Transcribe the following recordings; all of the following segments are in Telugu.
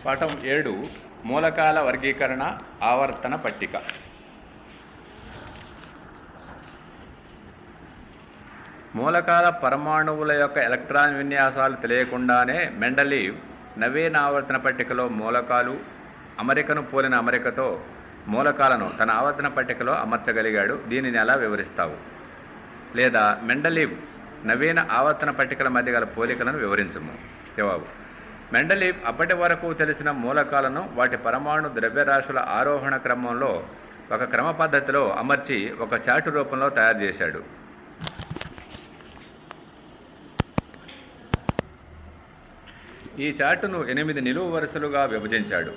పాఠం 7 మూలకాల వర్గీకరణ ఆవర్తన పట్టిక. మూలకాల పరమాణువుల యొక్క ఎలక్ట్రాన్ విన్యాసాలు తెలియకుండానే మెండలీవ్ నవీన ఆవర్తన పట్టికలో మూలకాలు అమరికను పోలిన అమరికతో మూలకాలను తన ఆవర్తన పట్టికలో అమర్చగలిగాడు. దీనిని ఎలా వివరిస్తావు? లేదా మెండలీవ్ నవీన ఆవర్తన పట్టికల మధ్య గల పోలికలను వివరించుము. జవాబు: మెండలీవ్ అప్పటి వరకు తెలిసిన మూలకాలను వాటి పరమాణు ద్రవ్యరాశుల ఆరోహణ క్రమంలో ఒక క్రమ పద్ధతిలో అమర్చి ఒక చార్టు రూపంలో తయారు చేశాడు. ఈ చార్టును 8 నిలువు వరుసలుగా విభజించాడు.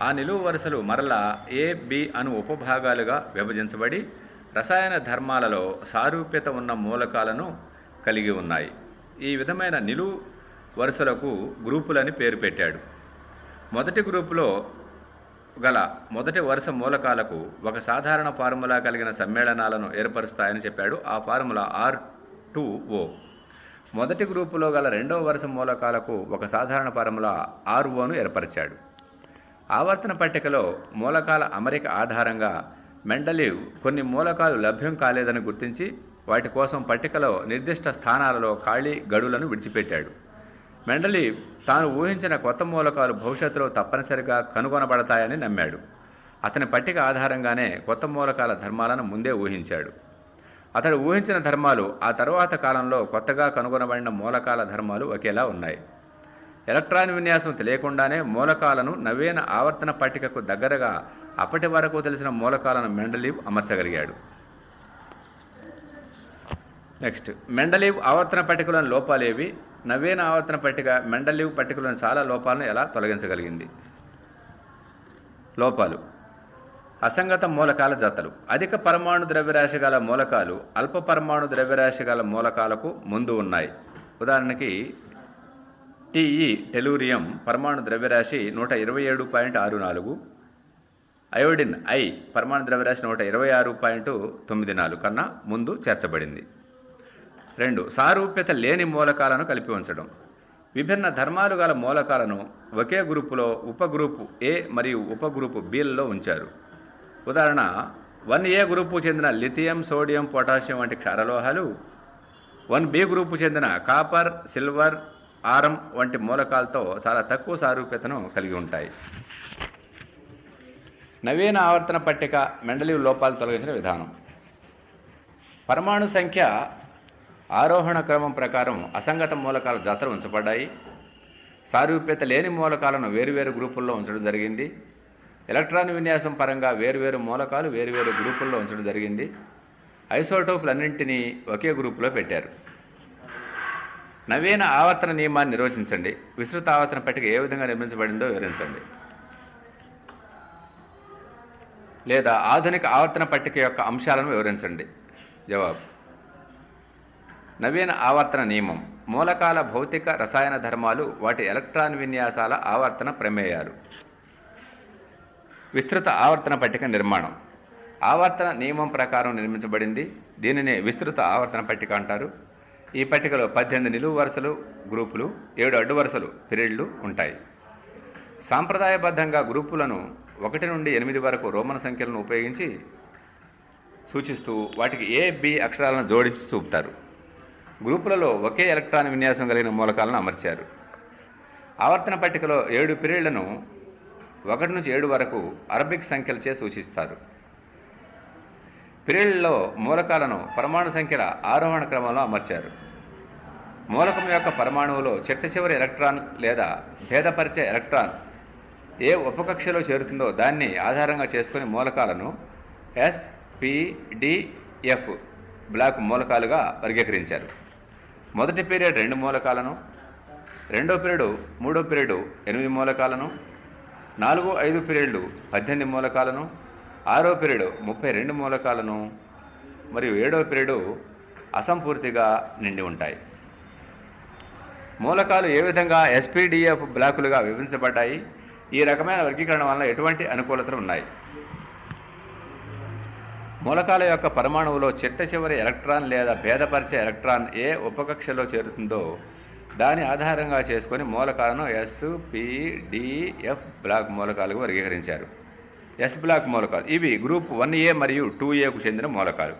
ఆ నిలువు వరుసలు మరలా ఏ, బి అను ఉపభాగాలుగా విభజించబడి రసాయన ధర్మాలలో సారూప్యత ఉన్న మూలకాలను కలిగి ఉన్నాయి. ఈ విధమైన నిలువు వరుసలకు గ్రూపులని పేరు పెట్టాడు. మొదటి గ్రూపులో గల మొదటి వరుస మూలకాలకు ఒక సాధారణ ఫార్ములా కలిగిన సమ్మేళనాలను ఏర్పరుస్తాయని చెప్పాడు. ఆ ఫార్ములా R2O. మొదటి గ్రూపులో గల రెండవ వరుస మూలకాలకు ఒక సాధారణ ఫార్ములా ROను ఏర్పరిచాడు. ఆవర్తన పట్టికలో మూలకాల అమరిక ఆధారంగా మెండలీవ్ కొన్ని మూలకాలు లభ్యం కాలేదని గుర్తించి వాటి కోసం పట్టికలో నిర్దిష్ట స్థానాలలో ఖాళీ గడులను విడిచిపెట్టాడు. మెండలీవ్ తాను ఊహించిన కొత్త మూలకాలు భవిష్యత్తులో తప్పనిసరిగా కనుగొనబడతాయని నమ్మాడు. అతని పట్టిక ఆధారంగానే కొత్త మూలకాల ధర్మాలను ముందే ఊహించాడు. అతడు ఊహించిన ధర్మాలు ఆ తరువాత కాలంలో కొత్తగా కనుగొనబడిన మూలకాల ధర్మాలు ఒకేలా ఉన్నాయి. ఎలక్ట్రాన్ విన్యాసం తెలియకుండానే మూలకాలను నవీన ఆవర్తన పట్టికకు దగ్గరగా అప్పటి వరకు తెలిసిన మూలకాలను మెండలీవ్ అమర్చగలిగాడు. నెక్స్ట్, మెండలీవ్ ఆవర్తన పట్టికలోని లోపాలేవి? నవీన ఆవర్తన పట్టిక మెండలీవ్ పట్టికలోని చాలా లోపాలను ఎలా తొలగించగలిగింది? లోపాలు: అసంగత మూలకాల జతలు. అధిక పరమాణు ద్రవ్యరాశి గల మూలకాలు అల్ప పరమాణు ద్రవ్యరాశి గల మూలకాలకు ముందు ఉన్నాయి. ఉదాహరణకి Te టెలూరియం పరమాణు ద్రవ్యరాశి 127.64, అయోడిన్ I పరమాణు ద్రవ్యరాశి 126.94 కన్నా ముందు చేర్చబడింది. 2. సారూప్యత లేని మూలకాలను కలిపి ఉంచడం. విభిన్న ధర్మాలు గల మూలకాలను ఒకే గ్రూపులో ఉపగ్రూపు A మరియు ఉపగ్రూపు Bలలో ఉంచారు. ఉదాహరణ 1A గ్రూపు చెందిన లిథియం, సోడియం, పొటాషియం వంటి క్షారలోహాలు 1B గ్రూపు చెందిన కాపర్, సిల్వర్, ఆరం వంటి మూలకాలతో చాలా తక్కువ సారూప్యతను కలిగి ఉంటాయి. నవీన ఆవర్తన పట్టిక మెండలీవ్ లోపాలు తొలగించిన విధానం. పరమాణు సంఖ్య ఆరోహణ క్రమం ప్రకారం అసంగత మూలకాల జతలు ఉంచబడ్డాయి. సారూప్యత లేని మూలకాలను వేరువేరు గ్రూపుల్లో ఉంచడం జరిగింది. ఎలక్ట్రాన్ విన్యాసం పరంగా వేరువేరు మూలకాలు వేరువేరు గ్రూపుల్లో ఉంచడం జరిగింది. ఐసోటోపులన్నింటినీ ఒకే గ్రూపులో పెట్టారు. నవీన ఆవర్తన నియమాన్ని నిర్వచించండి. విస్తృత ఆవర్తన పట్టిక ఏ విధంగా నిర్మించబడిందో వివరించండి. లేదా ఆధునిక ఆవర్తన పట్టిక యొక్క అంశాలను వివరించండి. జవాబు: నవీన ఆవర్తన నియమం మూలకాల భౌతిక రసాయన ధర్మాలు వాటి ఎలక్ట్రాన్ విన్యాసాల ఆవర్తన ప్రమేయాలు. విస్తృత ఆవర్తన పట్టిక నిర్మాణం ఆవర్తన నియమం ప్రకారం నిర్మించబడింది. దీనినే విస్తృత ఆవర్తన పట్టిక అంటారు. ఈ పట్టికలో 18 నిలువు వరుసలు గ్రూపులు, 7 అడ్డు వరుసలు పీరియడ్లు ఉంటాయి. సాంప్రదాయబద్ధంగా గ్రూపులను 1 నుండి 8 వరకు రోమన్ సంఖ్యలను ఉపయోగించి సూచిస్తూ వాటికి A, B అక్షరాలను జోడించి చూపుతారు. గ్రూపులలో ఒకే ఎలక్ట్రాన్ విన్యాసం కలిగిన మూలకాలను అమర్చారు. ఆవర్తన పట్టికలో 7 పీరియడ్లను 1 నుంచి 7 వరకు అరబిక్ సంఖ్యలచే సూచిస్తారు. పీరియడ్లలో మూలకాలను పరమాణు సంఖ్యల ఆరోహణ క్రమంలో అమర్చారు. మూలకం యొక్క పరమాణువులో చిట్ట చివరి ఎలక్ట్రాన్ లేదా భేదపరిచే ఎలక్ట్రాన్ ఏ ఉపకక్షలో చేరుతుందో దాన్ని ఆధారంగా చేసుకుని మూలకాలను S, P, D, F block మూలకాలుగా వర్గీకరించారు. మొదటి పీరియడ్ 2 మూలకాలను, రెండో పీరియడ్, మూడో పీరియడ్ 8 మూలకాలను, 4, 5 పీరియడ్లు 18 మూలకాలను, 6వ పీరియడ్ 32 మూలకాలను మరియు 7వ పీరియడ్ అసంపూర్తిగా నిండి ఉంటాయి. మూలకాలు ఏ విధంగా SPDF బ్లాకులుగా విభజించబడ్డాయి? ఈ రకమైన వర్గీకరణ వలన ఎటువంటి అనుకూలతలు ఉన్నాయి? మూలకాల యొక్క పరమాణువులో చిట్ట చివరి ఎలక్ట్రాన్ లేదా భేదపరిచే ఎలక్ట్రాన్ ఏ ఉపకక్షలో చేరుతుందో దాని ఆధారంగా చేసుకొని మూలకాలను S, P, D, F block మూలకాలుగా వర్గీకరించారు. ఎస్ బ్లాక్ మూలకాలు ఇవి గ్రూప్ 1A మరియు 2Aకు చెందిన మూలకాలు.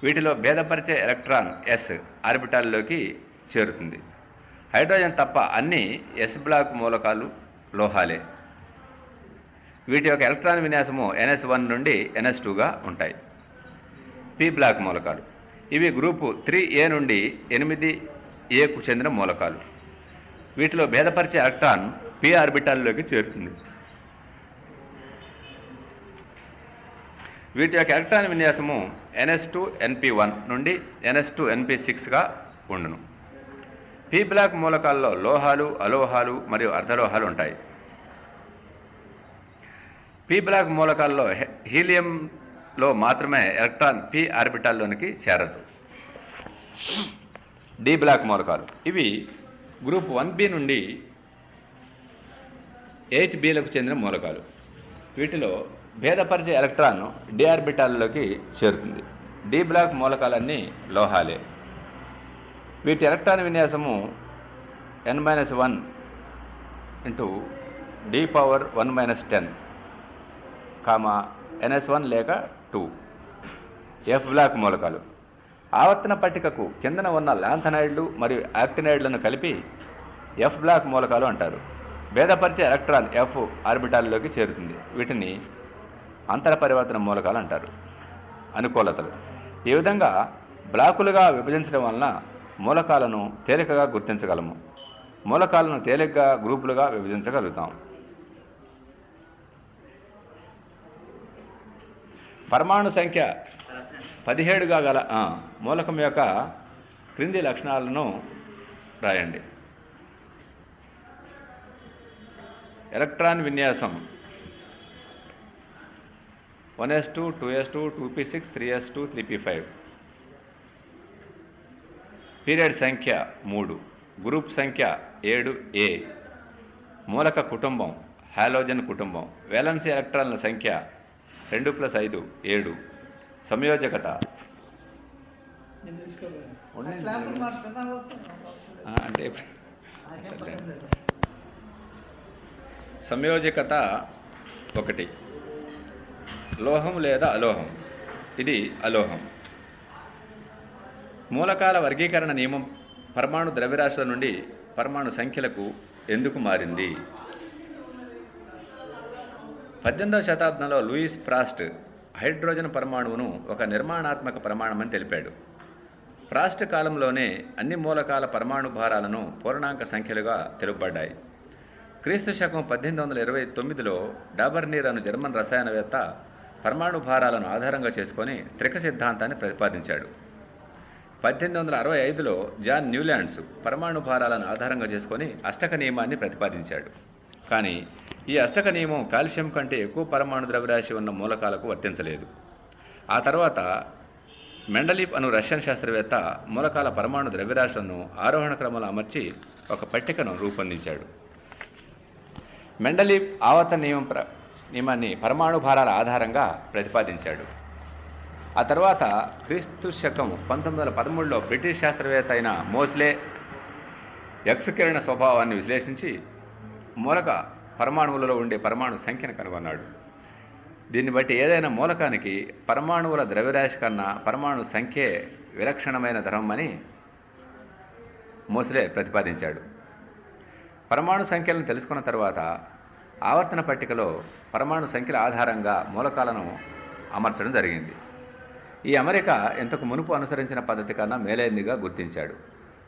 వీటిలో భేదపరిచే ఎలక్ట్రాన్ ఎస్ ఆర్బిటాల్లోకి చేరుతుంది. హైడ్రోజన్ తప్ప అన్ని ఎస్ బ్లాక్ మూలకాలు లోహాలే. వీటి యొక్క ఎలక్ట్రాన్ విన్యాసము NS1 నుండి NS2గా ఉంటాయి. పి బ్లాక్ మూలకాలు ఇవి గ్రూపు 3A నుండి 8Aకు చెందిన మూలకాలు. వీటిలో భేదపరిచే ఎలక్ట్రాన్ పి ఆర్బిటాల్లోకి చేరుతుంది. వీటి యొక్క ఎలక్ట్రాన్ విన్యాసము NS2NP1 నుండి NS2NP6గా ఉండును. పి బ్లాక్ మూలకాల్లో లోహాలు, అలోహాలు మరియు అర్ధలోహాలు ఉంటాయి. పి బ్లాక్ మూలకాల్లో హీలియంలో మాత్రమే ఎలక్ట్రాన్ పి ఆర్బిటాల్లోనికి చేరదు. డి బ్లాక్ మూలకాలు ఇవి గ్రూప్ 1B నుండి 8Bలకు చెందిన మూలకాలు. వీటిలో భేదపరిచే ఎలక్ట్రాన్ డి ఆర్బిటాల్లోకి చేరుతుంది. డి బ్లాక్ మూలకాలన్నీ లోహాలే. వీటి electron విన్యాసము n-1 into D⁻1-10, NS1 లేక 2. ఎఫ్ బ్లాక్ మూలకాలు ఆవర్తన పట్టికకు కిందన ఉన్న లాంథనైడ్లు మరియు యాక్టినైడ్లను కలిపి ఎఫ్ బ్లాక్ మూలకాలు అంటారు. భేదపరిచే ఎలక్ట్రాన్ ఎఫ్ ఆర్బిటాల్లోకి చేరుతుంది. వీటిని అంతర పరివర్తన మూలకాలు అంటారు. అనుకూలతలు ఈ విధంగా బ్లాకులుగా విభజించడం వలన మూలకాలను తేలికగా గుర్తించగలము. మూలకాలను తేలికగా గ్రూపులుగా విభజించగలుగుతాం. పరమాణు సంఖ్య 17గా గల మూలకం యొక్క క్రింది లక్షణాలను రాయండి. ఎలక్ట్రాన్ విన్యాసం 1s2, 2s2, 2p6, 3s2, 3p5. Period సంఖ్య 3. గ్రూప్ సంఖ్య 7A. మూలక కుటుంబం హాలోజన్ కుటుంబం. వేలెన్సీ ఎలక్ట్రాన్ల సంఖ్య 2+5 7. సంయోజకత అంటే సంయోజకత 1. లోహం లేదా అలోహం. ఇది అలోహం. మూలకాల వర్గీకరణ నియమం పరమాణు ద్రవ్యరాశుల నుండి పరమాణు సంఖ్యలకు ఎందుకు మారింది? 18వ శతాబ్దంలో లూయిస్ ఫ్రాస్ట్ హైడ్రోజన్ పరమాణువును ఒక నిర్మాణాత్మక ప్రమాణమని తెలిపాడు. ఫ్రాస్ట్ కాలంలోనే అన్ని మూలకాల పరమాణు భారాలను పూర్ణాంక సంఖ్యలుగా తెలుపబడ్డాయి. క్రీస్తు శకం 1829లో డాబర్నీర్ అను జర్మన్ రసాయనవేత్త పరమాణు భారాలను ఆధారంగా చేసుకొని త్రిక సిద్ధాంతాన్ని ప్రతిపాదించాడు. 1865లో జాన్ న్యూలాండ్స్ పరమాణు భారాలను ఆధారంగా చేసుకొని అష్టక నియమాన్ని ప్రతిపాదించాడు. కానీ ఈ అష్టక నియమం కాల్షియం కంటే ఎక్కువ పరమాణు ద్రవ్యరాశి ఉన్న మూలకాలకు వర్తించలేదు. ఆ తర్వాత మెండలీఫ్ అను రష్యన్ శాస్త్రవేత్త మూలకాల పరమాణు ద్రవ్యరాశులను ఆరోహణ క్రమంలో అమర్చి ఒక పట్టికను రూపొందించాడు. మెండలీఫ్ ఆవర్తన నియమాన్ని పరమాణు భారాల ఆధారంగా ప్రతిపాదించాడు. ఆ తర్వాత క్రీస్తు శకం 1913లో బ్రిటిష్ శాస్త్రవేత్త అయిన మోస్లే ఎక్స్ కిరణ స్వభావాన్ని విశ్లేషించి మూలక పరమాణువులలో ఉండే పరమాణు సంఖ్యను కనుగొన్నాడు. దీన్ని బట్టి ఏదైనా మూలకానికి పరమాణువుల ద్రవ్యరాశి కన్నా పరమాణు సంఖ్యే విలక్షణమైన ధర్మమని మోస్లే ప్రతిపాదించాడు. పరమాణు సంఖ్యలను తెలుసుకున్న తర్వాత ఆవర్తన పట్టికలో పరమాణు సంఖ్యల ఆధారంగా మూలకాలను అమర్చడం జరిగింది. ఈ అమరిక ఇంతకు మునుపు అనుసరించిన పద్ధతి కన్నా మేలైనదిగా గుర్తించాడు.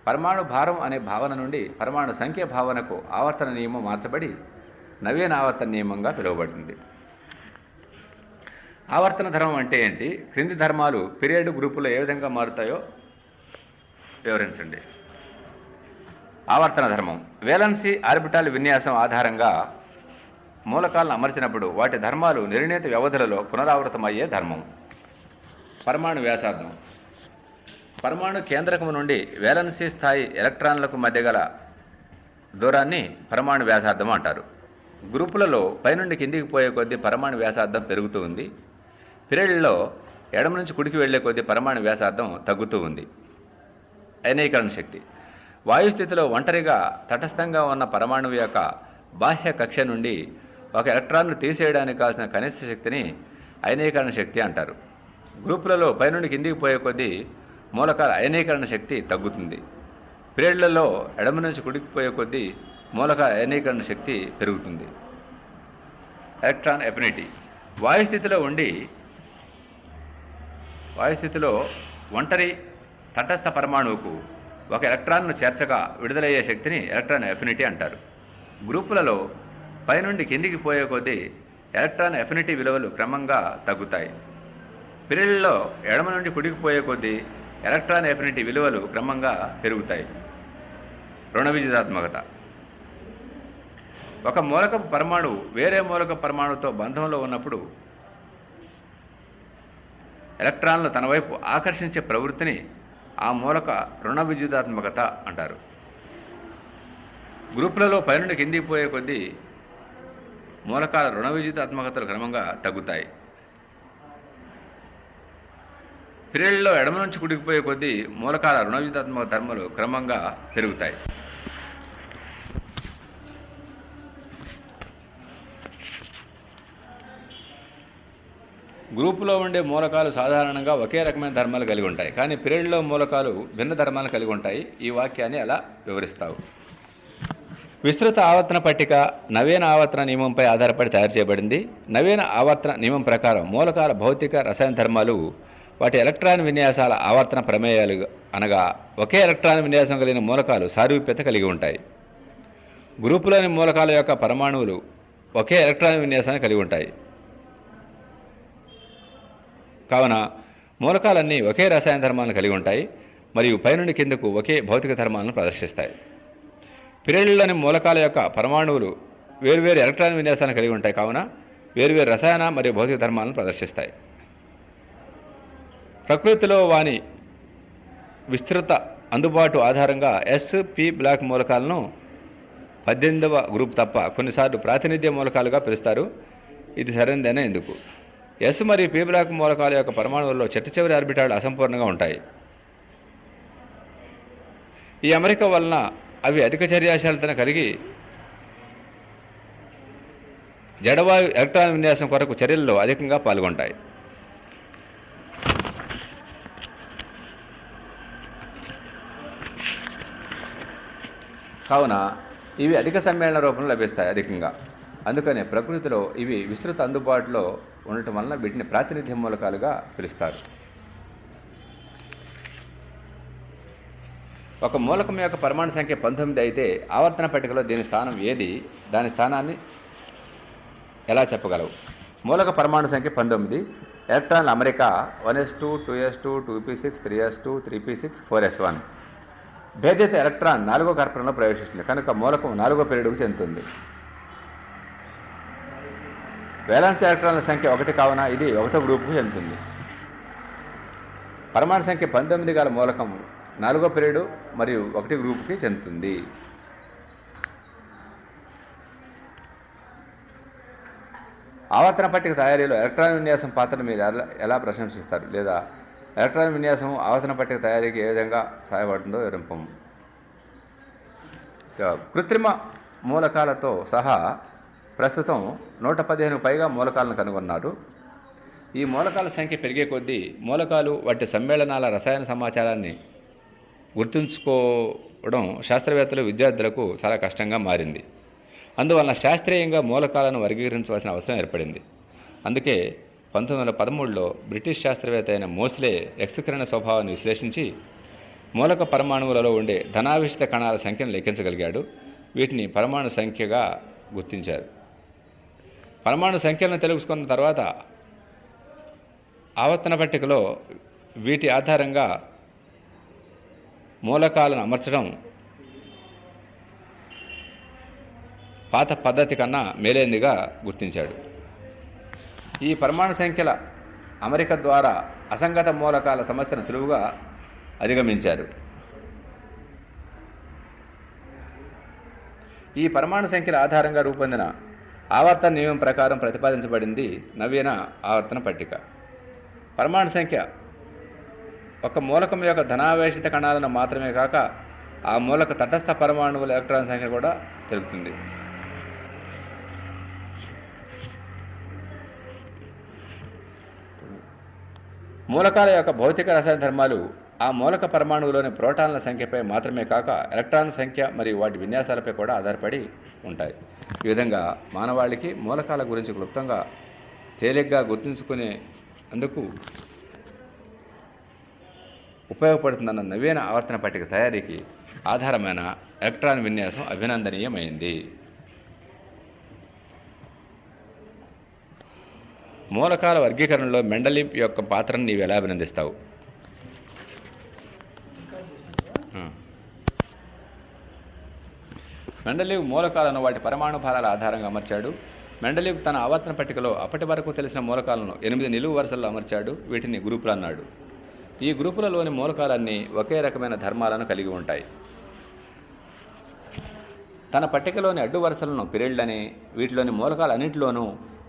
పరమాణు భారం అనే భావన నుండి పరమాణు సంఖ్య భావనకు ఆవర్తన నియమం మార్చబడి నవీన ఆవర్తన నియమంగా పిలువబడింది. ఆవర్తన ధర్మం అంటే ఏంటి? క్రింది ధర్మాలు పీరియడ్ గ్రూపులో ఏ విధంగా మారుతాయో వివరించండి. ఆవర్తన ధర్మం వేలెన్సీ ఆర్బిటాల్ విన్యాసం ఆధారంగా మూలకాలను అమర్చినప్పుడు వాటి ధర్మాలు నిర్ణీత వ్యవధులలో పునరావృతమయ్యే ధర్మం. పరమాణు వ్యాసార్థం పరమాణు కేంద్రకం నుండి వేలెన్సీ స్థాయి ఎలక్ట్రాన్లకు మధ్య గల దూరాన్ని పరమాణు వ్యాసార్థం అంటారు. గ్రూపులలో పైనుండి కిందికి పోయే కొద్దీ పరమాణు వ్యాసార్థం పెరుగుతూ ఉంది. పీరియడ్లో ఎడమ నుంచి కుడికి వెళ్లే కొద్దీ పరమాణు వ్యాసార్థం తగ్గుతూ ఉంది. అయనీకరణ శక్తి వాయుస్థితిలో ఒంటరిగా తటస్థంగా ఉన్న పరమాణువు యొక్క బాహ్య కక్ష నుండి ఒక ఎలక్ట్రాన్ను తీసేయడానికి కావాల్సిన కనిష్ట శక్తిని అయనీకరణ శక్తి అంటారు. గ్రూపులలో పైనుండి కిందికి పోయే కొద్దీ మూలకాల అయనీకరణ శక్తి తగ్గుతుంది. పీరియడ్లలో ఎడమ నుంచి కుడికి పోయే కొద్దీ మూలకాల అయనీకరణ శక్తి పెరుగుతుంది. Electron affinity. వాయుస్థితిలో ఒంటరి తటస్థ పరమాణువుకు ఒక ఎలక్ట్రాన్ను చేర్చగా విడుదలయ్యే శక్తిని ఎలక్ట్రాన్ ఎఫినిటీ అంటారు. గ్రూపులలో పైనుండి కిందికి పోయే కొద్దీ ఎలక్ట్రాన్ ఎఫినిటీ విలువలు క్రమంగా తగ్గుతాయి. పీరియడ్లలో ఎడమ నుండి కుడికి పోయే కొద్దీ ఎలక్ట్రాన్ ఎఫినిటీ విలువలు క్రమంగా పెరుగుతాయి. రుణ విద్యుదాత్మకత. ఒక మూలకపు పరమాణువు వేరే మూలక పరమాణువుతో బంధంలో ఉన్నప్పుడు ఎలక్ట్రాన్లు తన వైపు ఆకర్షించే ప్రవృత్తిని ఆ మూలక రుణ విద్యుదాత్మకత అంటారు. గ్రూపులలో పైనుండి కిందికి పోయే కొద్దీ మూలకాల రుణ విద్యుదాత్మకతలు క్రమంగా తగ్గుతాయి. పీరియడ్లో ఎడమ నుంచి కుడికిపోయే కొద్దీ మూలకాల రుణ విద్యుదాత్మక ధర్మాలు క్రమంగా పెరుగుతాయి. గ్రూపులో ఉండే మూలకాలు సాధారణంగా ఒకే రకమైన ధర్మాలు కలిగి ఉంటాయి, కానీ పీరియడ్లో మూలకాలు భిన్న ధర్మాలు కలిగి ఉంటాయి. ఈ వాక్యాన్ని అలా వివరిస్తావు. విస్తృత ఆవర్తన పట్టిక నవీన ఆవర్తన నియమంపై ఆధారపడి తయారు చేయబడింది. నవీన ఆవర్తన నియమం ప్రకారం మూలకాల భౌతిక రసాయన ధర్మాలు వాటి ఎలక్ట్రాన్ విన్యాసాల ఆవర్తన ప్రమేయాలు అనగా ఒకే ఎలక్ట్రాన్ విన్యాసం కలిగిన మూలకాలు సారూప్యత కలిగి ఉంటాయి. గ్రూపులోని మూలకాల యొక్క పరమాణువులు ఒకే ఎలక్ట్రాన్ విన్యాసాన్ని కలిగి ఉంటాయి. కావున మూలకాలన్నీ ఒకే రసాయన ధర్మాలను కలిగి ఉంటాయి మరియు పైనుండి కిందకు ఒకే భౌతిక ధర్మాలను ప్రదర్శిస్తాయి. పీరియడ్లోని మూలకాల యొక్క పరమాణువులు వేరువేరు ఎలక్ట్రాన్ విన్యాసాన్ని కలిగి ఉంటాయి, కావున వేరువేరు రసాయన మరియు భౌతిక ధర్మాలను ప్రదర్శిస్తాయి. ప్రకృతిలో వాని విస్తృత అందుబాటు ఆధారంగా ఎస్-పి బ్లాక్ మూలకాలను 18వ గ్రూప్ తప్ప కొన్నిసార్లు ప్రాతినిధ్య మూలకాలుగా పిలుస్తారు. ఇది సరైనదేనా ఎందుకు? ఎస్ మరియు పి బ్లాక్ మూలకాల యొక్క పరమాణువుల్లో చిట్ట ఆర్బిటాలు అసంపూర్ణంగా ఉంటాయి. ఈ అమరిక వలన అవి అధిక చర్యాశీలతను కలిగి జడవాయు ఎలక్ట్రాన్ విన్యాసం కొరకు చర్యల్లో అధికంగా పాల్గొంటాయి. కావున ఇవి అధిక సమ్మేళన రూపంలో లభిస్తాయి అధికంగా. అందుకనే ప్రకృతిలో ఇవి విస్తృత అందుబాటులో ఉండటం వలన వీటిని ప్రాతినిధ్య మూలకాలుగా పిలుస్తారు. ఒక మూలకం యొక్క పరమాణు సంఖ్య 19 అయితే ఆవర్తన పట్టికలో దీని స్థానం ఏది? దాని స్థానాన్ని ఎలా చెప్పగలవు? మూలక పరమాణు సంఖ్య 19. ఎలక్ట్రాన్ల అమరిక 1s2 2s2 2p6 3s2 3p6 4s1. భేద్యత electron 4వ కర్పణలో ప్రవేశిస్తుంది కనుక మూలకం 4వ పీరియడ్కు చెందుతుంది. వేలాన్స్ ఎలక్ట్రాన్ల సంఖ్య 1 కావున ఇది 1వ గ్రూపుకు చెందుతుంది. పరమాణు సంఖ్య 19 గల మూలకం 4వ పీరియడ్ మరియు 1 గ్రూపుకి చెందుతుంది. ఆవర్తన పట్టిక తయారీలో ఎలక్ట్రాన్ విన్యాసం పాత్రను మీరు ఎలా ప్రశంసిస్తారు? లేదా ఎలక్ట్రాన్ విన్యాసం ఆవర్తన పట్టిక తయారీకి ఏ విధంగా సహాయపడుతుందో వివరింపము. కృత్రిమ మూలకాలతో సహా ప్రస్తుతం 115కు పైగా మూలకాలను కనుగొన్నారు. ఈ మూలకాల సంఖ్య పెరిగే కొద్దీ మూలకాలు వాటి సమ్మేళనాల రసాయన సమాచారాన్ని గుర్తుంచుకోవడం శాస్త్రవేత్తలు విద్యార్థులకు చాలా కష్టంగా మారింది. అందువలన శాస్త్రీయంగా మూలకాలను వర్గీకరించవలసిన అవసరం ఏర్పడింది. అందుకే 1913లో బ్రిటిష్ శాస్త్రవేత్త అయిన మోస్లే ఎక్స్కిరణ స్వభావాన్ని విశ్లేషించి మూలక పరమాణువులలో ఉండే ధనావిష్ట కణాల సంఖ్యను లెక్కించగలిగాడు. వీటిని పరమాణు సంఖ్యగా గుర్తించారు. పరమాణు సంఖ్యలను తెలుసుకున్న తర్వాత ఆవర్తన పట్టికలో వీటి ఆధారంగా మూలకాలను అమర్చడం పాత పద్ధతి కన్నా మేలైందిగా గుర్తించాడు. ఈ పరమాణు సంఖ్యల అమరిక ద్వారా అసంగత మూలకాల సమస్యను సులువుగా అధిగమించారు. ఈ పరమాణు సంఖ్యల ఆధారంగా రూపొందిన ఆవర్తన నియమం ప్రకారం ప్రతిపాదించబడింది నవీన ఆవర్తన పట్టిక. పరమాణు సంఖ్య ఒక మూలకం యొక్క ధనావేశిత కణాలను మాత్రమే కాక ఆ మూలక తటస్థ పరమాణువుల ఎలక్ట్రాన్ సంఖ్య కూడా తెలుపుతుంది. మూలకాల యొక్క భౌతిక రసాయన ధర్మాలు ఆ మూలక పరమాణువులోని ప్రోటాన్ల సంఖ్యపై మాత్రమే కాక ఎలక్ట్రాన్ల సంఖ్య మరియు వాటి విన్యాసాలపై కూడా ఆధారపడి ఉంటాయి. ఈ విధంగా మానవాళికి మూలకాల గురించి క్లుప్తంగా తేలిగ్గా గుర్తుంచుకునే అందుకు ఉపయోగపడుతుందన్న నవీన ఆవర్తన పట్టిక తయారీకి ఆధారమైన ఎలక్ట్రాన్ విన్యాసం అభినందనీయమైంది. మూలకాల వర్గీకరణలో మెండలీవ్ యొక్క పాత్రను నీవు ఎలా అభినందిస్తావు? మెండలీవ్ మూలకాలను వాటి పరమాణు భారాల ఆధారంగా అమర్చాడు. మెండలీవ్ తన ఆవర్తన పట్టికలో అప్పటి వరకు తెలిసిన మూలకాలను 8 నిలువు వరుసల్లో అమర్చాడు. వీటిని గ్రూపులు అన్నాడు. ఈ గ్రూపులలోని మూలకాలన్నీ ఒకే రకమైన ధర్మాలను కలిగి ఉంటాయి. తన పట్టికలోని అడ్డు వరుసలను పిరిళ్లని, వీటిలోని మూలకాలన్నింటిలోనూ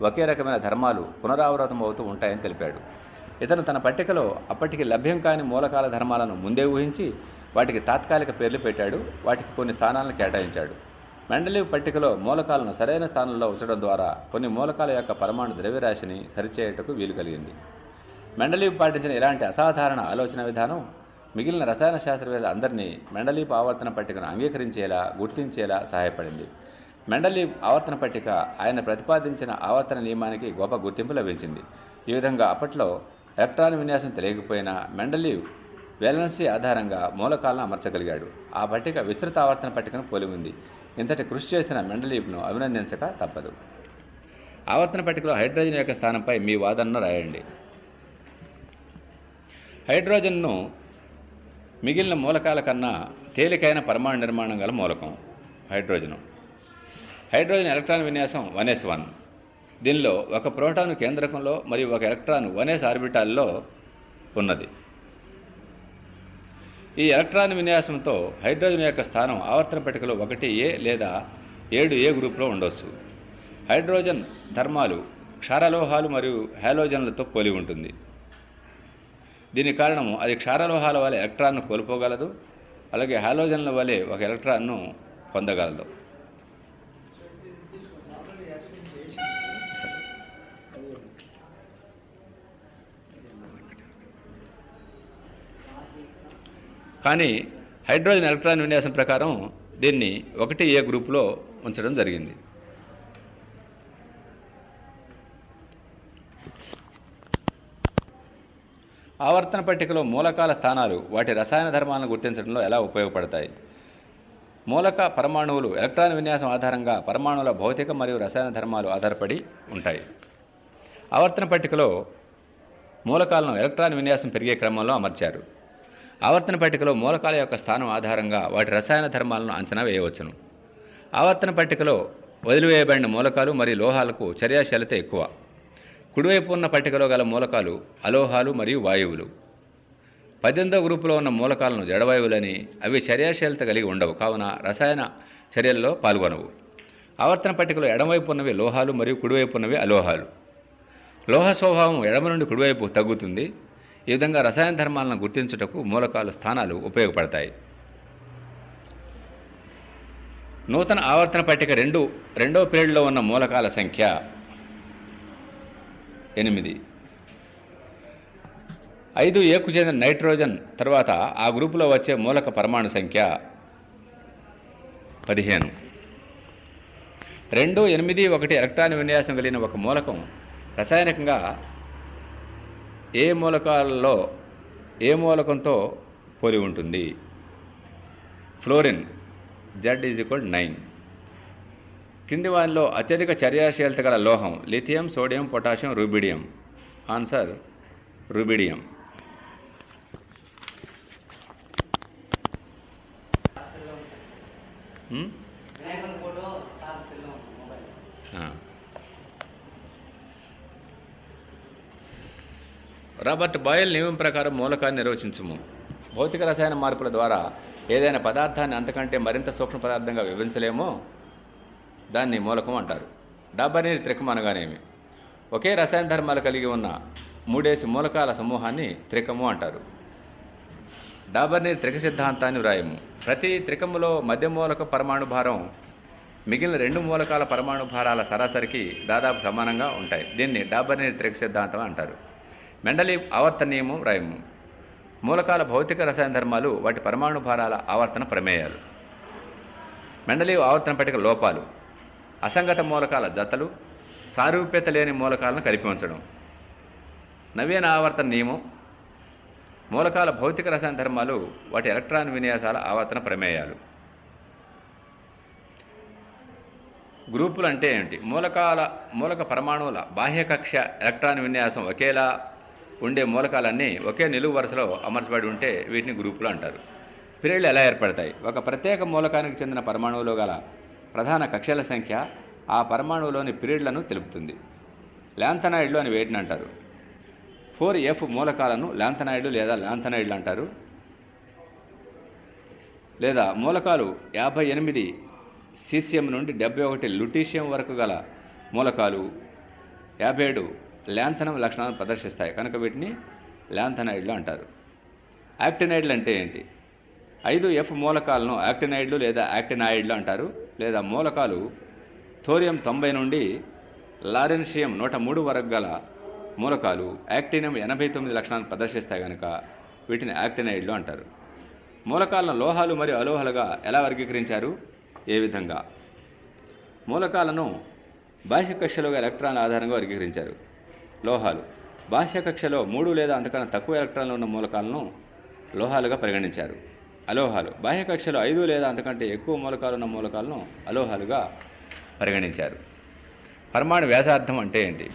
ఒకే రకమైన ధర్మాలు పునరావృతం అవుతూ ఉంటాయని తెలిపాడు. ఇతను తన పట్టికలో అప్పటికి లభ్యం కాని మూలకాల ధర్మాలను ముందే ఊహించి వాటికి తాత్కాలిక పేర్లు పెట్టాడు. వాటికి కొన్ని స్థానాలను కేటాయించాడు. మెండలీవ్ పట్టికలో మూలకాలను సరైన స్థానంలో ఉంచడం ద్వారా కొన్ని మూలకాల యొక్క పరమాణు ద్రవ్యరాశిని సరిచేయటకు వీలు కలిగింది. మెండలీవ్ పాటించిన ఇలాంటి అసాధారణ ఆలోచన విధానం మిగిలిన రసాయన శాస్త్రవేత్తలు అందరినీ మెండలీవ్ ఆవర్తన పట్టికను అంగీకరించేలా, గుర్తించేలా సహాయపడింది. మెండలీవ్ ఆవర్తన పట్టిక ఆయన ప్రతిపాదించిన ఆవర్తన నియమానికి గొప్ప గుర్తింపు లభించింది. ఈ విధంగా అప్పట్లో ఎలక్ట్రాన్ విన్యాసం తెలియకపోయినా మెండలీవ్ వేలెన్సీ ఆధారంగా మూలకాలను అమర్చగలిగాడు. ఆ పట్టిక విస్తృత ఆవర్తన పట్టికను పోలి ఉంది. ఇంతటి కృషి చేసిన మెండలీవ్ను అభినందించక తప్పదు. ఆవర్తన పట్టికలో హైడ్రోజన్ యొక్క స్థానంపై మీ వాదనను రాయండి. హైడ్రోజన్ను మిగిలిన మూలకాల కన్నా తేలికైన పరమాణు నిర్మాణం గల మూలకం హైడ్రోజన్ ఎలక్ట్రాన్ విన్యాసం 1s1. దీనిలో ఒక ప్రోటాను కేంద్రకంలో మరియు ఒక ఎలక్ట్రాన్ 1s ఆర్బిటాల్లో ఉన్నది. ఈ ఎలక్ట్రాన్ విన్యాసంతో హైడ్రోజన్ యొక్క స్థానం ఆవర్తన పట్టికలో 1A లేదా 7A గ్రూపులో ఉండవచ్చు. హైడ్రోజన్ ధర్మాలు క్షారలోహాలు మరియు హాలోజన్లతో పోలి ఉంటుంది. దీని కారణము అది క్షారలోహాల వలె ఎలక్ట్రాన్ను కోల్పోగలదు, అలాగే హాలోజన్ల వలె ఒక ఎలక్ట్రాన్ను పొందగలదు. కానీ హైడ్రోజన్ ఎలక్ట్రాన్ విన్యాసం ప్రకారం దీన్ని 1A గ్రూపులో ఉంచడం జరిగింది. ఆవర్తన పట్టికలో మూలకాల స్థానాలు వాటి రసాయన ధర్మాలను గుర్తించడంలో ఎలా ఉపయోగపడతాయి? మూలక పరమాణువులు ఎలక్ట్రాన్ విన్యాసం ఆధారంగా పరమాణువుల భౌతిక మరియు రసాయన ధర్మాలు ఆధారపడి ఉంటాయి. ఆవర్తన పట్టికలో మూలకాలను ఎలక్ట్రాన్ విన్యాసం పెరిగే క్రమంలో అమర్చారు. ఆవర్తన పట్టికలో మూలకాల యొక్క స్థానం ఆధారంగా వాటి రసాయన ధర్మాలను అంచనా వేయవచ్చును. ఆవర్తన పట్టికలో వదిలివేయబడిన మూలకాలు మరియు లోహాలకు చర్యాశీలత ఎక్కువ. కుడివైపు ఉన్న పట్టికలో గల మూలకాలు అలోహాలు మరియు వాయువులు. 18వ గ్రూపులో ఉన్న మూలకాలను జడవాయువులని, అవి చర్యాశీలత కలిగి ఉండవు, కావున రసాయన చర్యల్లో పాల్గొనవు. ఆవర్తన పట్టికలో ఎడమవైపు ఉన్నవి లోహాలు మరియు కుడివైపు ఉన్నవి అలోహాలు. లోహ స్వభావం ఎడమ నుండి కుడివైపు తగ్గుతుంది. ఈ విధంగా రసాయన ధర్మాలను గుర్తించుటకు మూలకాల స్థానాలు ఉపయోగపడతాయి. నూతన ఆవర్తన పట్టిక రెండవ పీరియడ్లో ఉన్న మూలకాల సంఖ్య 8. 5Aకు చెందిన నైట్రోజన్ తర్వాత ఆ గ్రూపులో వచ్చే మూలక పరమాణు సంఖ్య 15. 2, 8, 1 ఎలక్ట్రాన్ విన్యాసం కలిగిన ఒక మూలకం రసాయనికంగా ఏ మూలకంతో పోలి ఉంటుంది? Fluorine Z=9. కింది వానిలో అత్యధిక చర్యాశీలత గల లోహం lithium, sodium, potassium, rubidium. Answer rubidium. Robert Boyle నియమం ప్రకారం మూలకాన్ని నిర్వచించుము. భౌతిక రసాయన మార్పుల ద్వారా ఏదైనా పదార్థాన్ని అంతకంటే మరింత సూక్ష్మ పదార్థంగా విభజించలేమో దాన్ని మూలకం అంటారు. డాబర్నీర్ త్రికం అనగానేమి? ఒకే రసాయన ధర్మాలు కలిగి ఉన్న 3 మూలకాల సమూహాన్ని త్రికము అంటారు. డాబర్నీ త్రిక సిద్ధాంతాన్ని వ్రాయము. ప్రతి త్రికములో మధ్య మూలక పరమాణు భారం మిగిలిన రెండు మూలకాల పరమాణు భారాల సరాసరికి దాదాపు సమానంగా ఉంటాయి. దీన్ని డాబర్నీ త్రిక సిద్ధాంతం అంటారు. మెండలీవ్ ఆవర్తన నియమం వ్రాయము. మూలకాల భౌతిక రసాయన ధర్మాలు వాటి పరమాణు భారాల ఆవర్తన ప్రమేయాలు. మెండలీవ్ ఆవర్తన పట్టిక లోపాలు: అసంగత మూలకాల జతలు, సారూప్యత లేని మూలకాలను కలిపి ఉంచడం. నవీన ఆవర్తన నియమం: మూలకాల భౌతిక రసాయన ధర్మాలు వాటి ఎలక్ట్రాన్ విన్యాసాల ఆవర్తన ప్రమేయాలు. గ్రూపులు అంటే ఏమిటి? మూలక పరమాణువుల బాహ్య కక్ష్య ఎలక్ట్రాన్ విన్యాసం ఒకేలా ఉండే మూలకాలన్నీ ఒకే నిలువు వరుసలో అమర్చబడి ఉంటే వీటిని గ్రూపులు అంటారు. పిరిళ్లు ఎలా ఏర్పడతాయి? ఒక ప్రత్యేక మూలకానికి చెందిన పరమాణువులో గల ప్రధాన కక్ష్యల సంఖ్య ఆ పరమాణువులోని పిరిళ్లను తెలుపుతుంది. ల్యాంథనాయిడ్లు అని వేటిని అంటారు? 4F మూలకాలను ల్యాంథనాయిడ్లు లేదా ల్యాంథనాయిడ్లు అంటారు. లేదా మూలకాలు 58 సీసియం నుండి 71 లుటీషియం వరకు గల మూలకాలు 57 ల్యాంథనం లక్షణాలను ప్రదర్శిస్తాయి కనుక వీటిని ల్యాంథనాయిడ్లు అంటారు. యాక్టినైడ్లు అంటే ఏంటి? 5F మూలకాలను యాక్టినైడ్లు లేదా యాక్టినాయిడ్లు అంటారు. లేదా మూలకాలు థోరియం 90 నుండి లారెన్షియం 103 వరకు గల మూలకాలు యాక్టినియం 89 లక్షణాలను ప్రదర్శిస్తాయి కనుక వీటిని యాక్టినైడ్లు అంటారు. మూలకాలను లోహాలు మరియు అలోహాలుగా ఎలా వర్గీకరించారు? ఏ విధంగా? మూలకాలను బాహ్య కక్షలోగా ఎలక్ట్రాన్ల ఆధారంగా వర్గీకరించారు. లోహాలు బాహ్య కక్షలో 3 లేదా అంతకన్నా తక్కువ ఎలక్ట్రాన్లు ఉన్న మూలకాలను లోహాలుగా పరిగణించారు. అలోహాలు బాహ్య కక్షలో 5 లేదా అంతకంటే ఎక్కువ మూలకాలు ఉన్న మూలకాలను అలోహాలుగా పరిగణించారు. పరమాణు వ్యాసార్థం అంటే ఏంటి?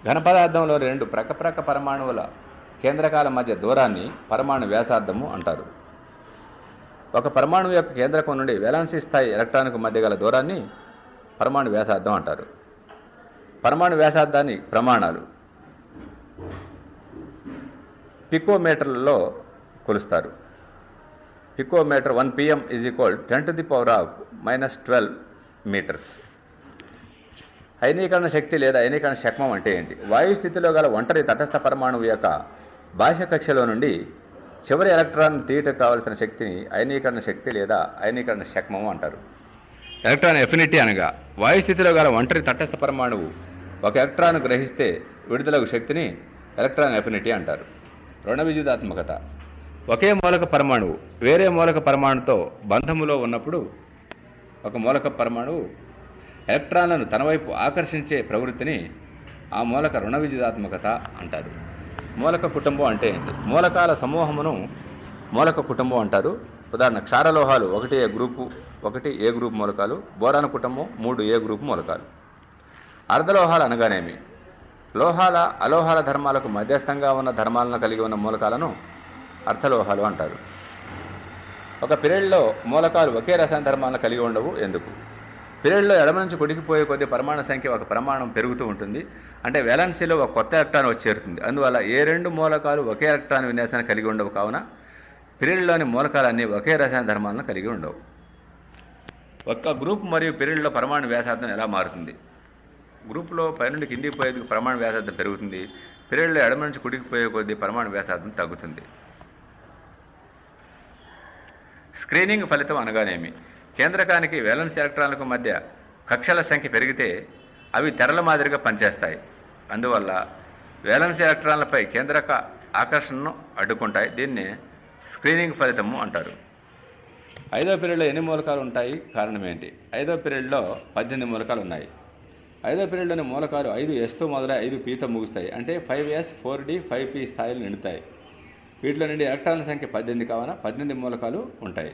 ఘనపదార్థంలో రెండు ప్రక్క పరమాణువుల కేంద్రకాల మధ్య దూరాన్ని పరమాణు వ్యాసార్థము అంటారు. ఒక పరమాణువు యొక్క కేంద్రకం నుండి వేలాన్సీ స్థాయి ఎలక్ట్రాన్కు మధ్య గల దూరాన్ని పరమాణు వ్యాసార్థం అంటారు. పరమాణు వ్యాసార్థాన్ని ప్రమాణాలు పికోమీటర్లలో కొలుస్తారు. Picometre 1 pm = 10⁻⁻12 metres. అయనీకరణ శక్తి లేదా అయనీకరణ శక్మం అంటే ఏంటి? వాయు స్థితిలో గల ఒంటరి తటస్థ పరమాణువు యొక్క బాహ్య కక్షలో నుండి చివరి ఎలక్ట్రాన్ తీయటకు కావలసిన శక్తిని అయనీకరణ శక్తి లేదా అయనీకరణ శక్మం అంటారు. ఎలక్ట్రాన్ ఎఫినిటీ అనగా వాయు స్థితిలో గల ఒంటరి తటస్థ పరమాణువు ఒక ఎలక్ట్రాన్ గ్రహిస్తే విడుదలకు శక్తిని ఎలక్ట్రాన్ ఎఫినిటీ అంటారు. రుణ విద్యుదాత్మకత: ఒకే మూలక పరమాణువు వేరే మూలక పరమాణుతో బంధములో ఉన్నప్పుడు ఒక మూలక పరమాణువు ఎలక్ట్రాన్లను తన వైపు ఆకర్షించే ప్రవృత్తిని ఆ మూలక రుణ విద్యుదాత్మకత అంటారు. మూలక కుటుంబం అంటే ఏంటి? మూలకాల సమూహమును మూలక కుటుంబం అంటారు. ఉదాహరణ క్షారలోహాలు 1A గ్రూపు 1A గ్రూప్ మూలకాలు, బోరాన్ కుటుంబం 3A గ్రూప్ మూలకాలు. అర్ధలోహాలు అనగానేమి? లోహాల అలోహాల ధర్మాలకు మధ్యస్థంగా ఉన్న ధర్మాలను కలిగి ఉన్న మూలకాలను అర్థలోహాలు అంటారు. ఒక పిరియడ్లో మూలకాలు ఒకే రసాయన ధర్మాలను కలిగి ఉండవు. ఎందుకు? పిరియడ్లో ఎడమ నుంచి కుడికి పోయే కొద్ది పరమాణు సంఖ్య ఒక ప్రమాణం పెరుగుతూ ఉంటుంది. అంటే వేలెన్సీలో ఒక కొత్త ఎలక్ట్రాన్ వచ్చి చేరుతుంది. అందువల్ల ఏ రెండు మూలకాలు ఒకే ఎలక్ట్రాన్ విన్యాసాన్ని కలిగి ఉండవు. కావున పిరియడ్లోని మూలకాలన్నీ ఒకే రసాయన ధర్మాలను కలిగి ఉండవు. ఒక్క గ్రూప్ మరియు పిరియడ్లో పరమాణు వ్యాసార్థం ఎలా మారుతుంది? గ్రూపులో పైనుండి కిందికి పోయేందుకు పరమాణు వ్యాసార్థం పెరుగుతుంది. పిరియడ్లో ఎడమ నుంచి కుడికి పోయే కొద్ది పరమాణు వ్యాసార్థం తగ్గుతుంది. స్క్రీనింగ్ ఫలితం అనగానేమి? కేంద్రకానికి వేలెన్స్ ఎలక్ట్రాన్లకు మధ్య కక్షల సంఖ్య పెరిగితే అవి తెరల మాదిరిగా పనిచేస్తాయి. అందువల్ల వేలెన్స్ ఎలక్ట్రాన్లపై కేంద్రక ఆకర్షణను అడ్డుకుంటాయి. దీన్ని స్క్రీనింగ్ ఫలితము అంటారు. 5వ పీరియడ్లో ఎన్ని మూలకాలు ఉంటాయి? కారణం ఏంటి? 5వ పీరియడ్లో 18 మూలకాలు ఉన్నాయి. 5వ పీరియడ్లోని మూలకాలు 5s మొదలై 5pతో ముగుస్తాయి. అంటే 5s 4d 5p స్థాయిలు నిండుతాయి. వీటిలో నుండి ఎలక్ట్రాన్ల సంఖ్య 18 కావున 18 మూలకాలు ఉంటాయి.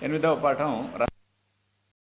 ఎనిమిదవ పాఠం